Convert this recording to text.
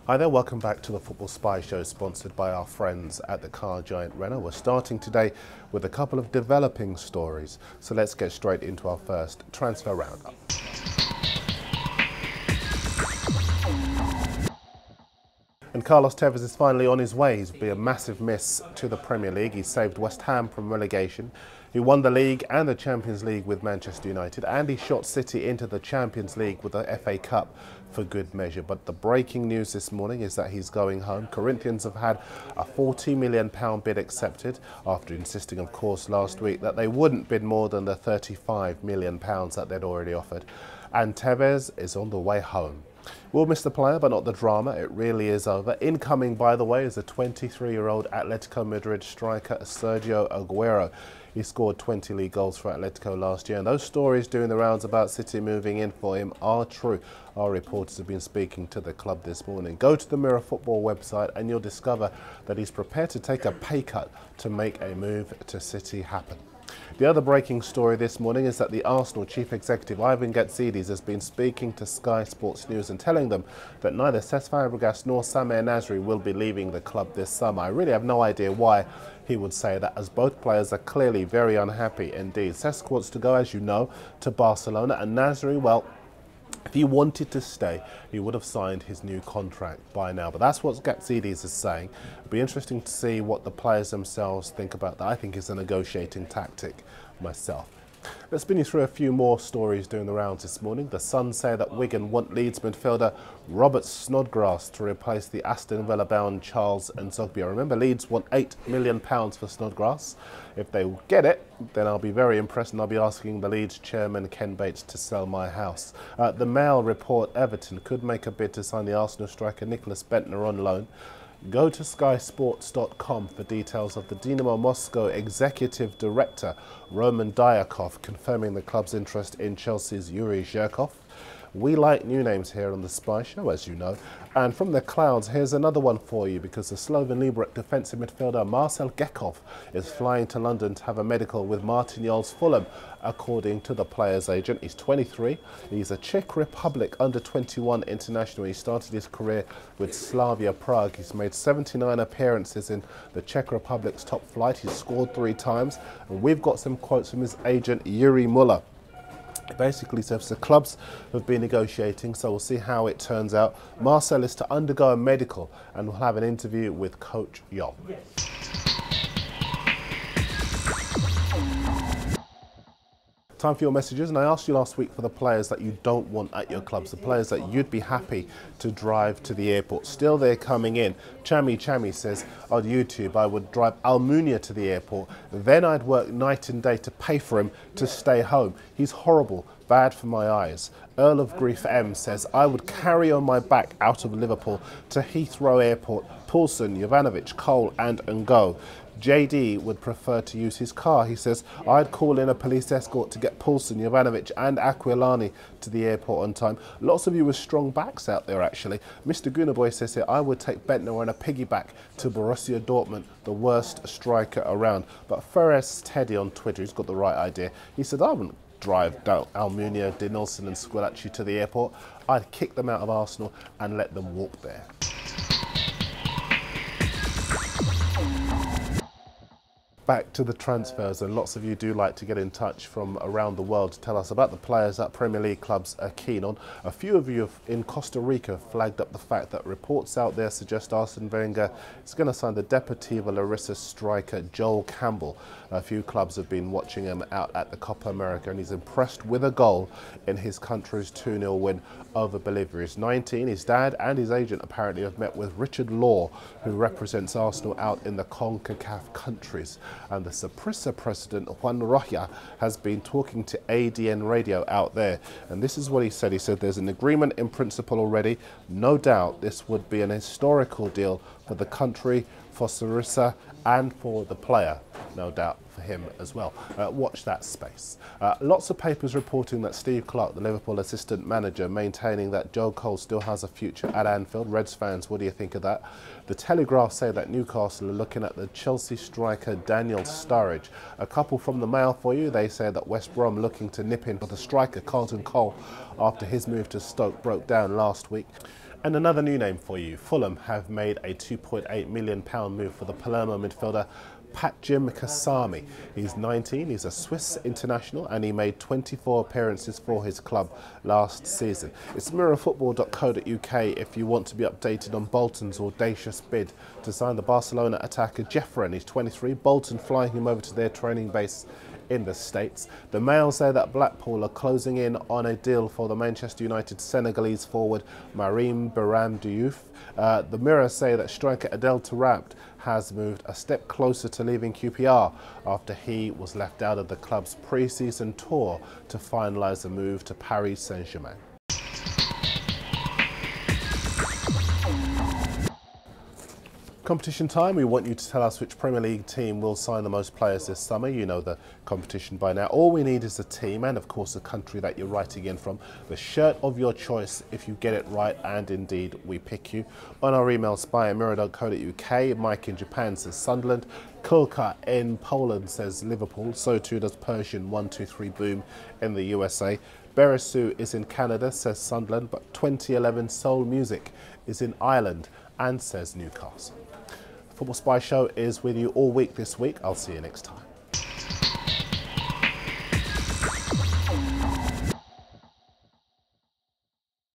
Hi there, welcome back to the Football Spy Show, sponsored by our friends at the car giant Renault. We're starting today with a couple of developing stories, so let's get straight into our first transfer roundup. And Carlos Tevez is finally on his way. He's been a massive miss to the Premier League. He saved West Ham from relegation. He won the league and the Champions League with Manchester United, and he shot City into the Champions League with the FA Cup for good measure. But the breaking news this morning is that he's going home. Corinthians have had a £40 million bid accepted after insisting, of course, last week that they wouldn't bid more than the £35 million that they'd already offered. And Tevez is on the way home. We'll miss the player, but not the drama. It really is over. Incoming, by the way, is a 23-year-old Atletico Madrid striker, Sergio Aguero. He scored 20 league goals for Atletico last year, and those stories doing the rounds about City moving in for him are true. Our reporters have been speaking to the club this morning. Go to the Mirror Football website and you'll discover that he's prepared to take a pay cut to make a move to City happen. The other breaking story this morning is that the Arsenal chief executive Ivan Gazidis has been speaking to Sky Sports News and telling them that neither Cesc Fabregas nor Samir Nasri will be leaving the club this summer. I really have no idea why he would say that, as both players are clearly very unhappy indeed. Cesc wants to go, as you know, to Barcelona, and Nasri, well, if he wanted to stay, he would have signed his new contract by now. But that's what Gazidis is saying. It'll be interesting to see what the players themselves think about that. I think it's a negotiating tactic myself. Let's spin you through a few more stories doing the rounds this morning. The Sun say that Wigan want Leeds midfielder Robert Snodgrass to replace the Aston Villa bound Charles N'Zogbia. Remember, Leeds want £8 million for Snodgrass. If they get it, then I'll be very impressed, and I'll be asking the Leeds chairman Ken Bates to sell my house. The Mail report Everton could make a bid to sign the Arsenal striker Nicholas Bentner on loan. Go to skysports.com for details of the Dynamo Moscow executive director Roman Diakov confirming the club's interest in Chelsea's Yuri Zhirkov. We like new names here on the Spy Show, as you know. And from the clouds, here's another one for you, because the Slovan Liberec defensive midfielder Marcel Gekov is flying to London to have a medical with Martin Jol's Fulham, according to the player's agent. He's 23. He's a Czech Republic under-21 international. He started his career with Slavia Prague. He's made 79 appearances in the Czech Republic's top flight. He's scored 3 times. And we've got some quotes from his agent, Yuri Muller. It basically says the clubs have been negotiating, so we'll see how it turns out. Marcel is to undergo a medical and we'll have an interview with Coach Jol. Yes. Time for your messages, and I asked you last week for the players that you don't want at your clubs, the players that you'd be happy to drive to the airport. Still they're coming in. Chami says on YouTube, I would drive Almunia to the airport, then I'd work night and day to pay for him to stay home. He's horrible, bad for my eyes. Earl of Grief M says, I would carry on my back out of Liverpool to Heathrow Airport, Poulsen, Jovanovic, Cole and Ngo. JD would prefer to use his car. He says, I'd call in a police escort to get Poulsen, Jovanovic and Aquilani to the airport on time. Lots of you with strong backs out there, actually. Mr. Gunaboy says here, I would take Bentner on a piggyback to Borussia Dortmund, the worst striker around. But Ferres Teddy on Twitter, he's got the right idea. He said, I wouldn't drive down Almunia, Dinelson and Squillaci to the airport. I'd kick them out of Arsenal and let them walk there. Back to the transfers, and lots of you do like to get in touch from around the world to tell us about the players that Premier League clubs are keen on. A few of you in Costa Rica flagged up the fact that reports out there suggest Arsene Wenger is going to sign the Deportivo Larissa striker Joel Campbell. A few clubs have been watching him out at the Copa America, and he's impressed with a goal in his country's 2-0 win over Bolivia. He's 19, his dad and his agent apparently have met with Richard Law, who represents Arsenal out in the CONCACAF countries. And the Saprissa president, Juan Roja, has been talking to ADN Radio out there. And this is what he said. He said there's an agreement in principle already. No doubt this would be an historical deal for the country, for Saprissa and for the player. No doubt for him as well. Watch that space. Lots of papers reporting that Steve Clarke, the Liverpool assistant manager, maintaining that Joe Cole still has a future at Anfield. Reds fans, what do you think of that? The Telegraph say that Newcastle are looking at the Chelsea striker Daniel Sturridge. A couple from the Mail for you. They say that West Brom looking to nip in for the striker Carlton Cole after his move to Stoke broke down last week. And another new name for you. Fulham have made a £2.8 million move for the Palermo midfielder Patjim Kasami. He's 19, he's a Swiss international, and he made 24 appearances for his club last season. It's mirrorfootball.co.uk if you want to be updated on Bolton's audacious bid to sign the Barcelona attacker Jeffren. He's 23, Bolton flying him over to their training base in the States. The Mail say that Blackpool are closing in on a deal for the Manchester United Senegalese forward Marim Biram Diouf. The Mirror say that striker Adel Taarabt has moved a step closer to leaving QPR after he was left out of the club's pre-season tour to finalise a move to Paris Saint-Germain. Competition time. We want you to tell us which Premier League team will sign the most players this summer. You know the competition by now. All we need is a team and of course the country that you're writing in from. The shirt of your choice if you get it right, and indeed we pick you. On our email spy@mirror.co.uk, Mike in Japan says Sunderland, Kulka in Poland says Liverpool, so too does Persian 123 Boom in the USA. Beresu is in Canada, says Sunderland, but 2011 Soul Music is in Ireland and says Newcastle. Football Spy Show is with you all week this week. I'll see you next time.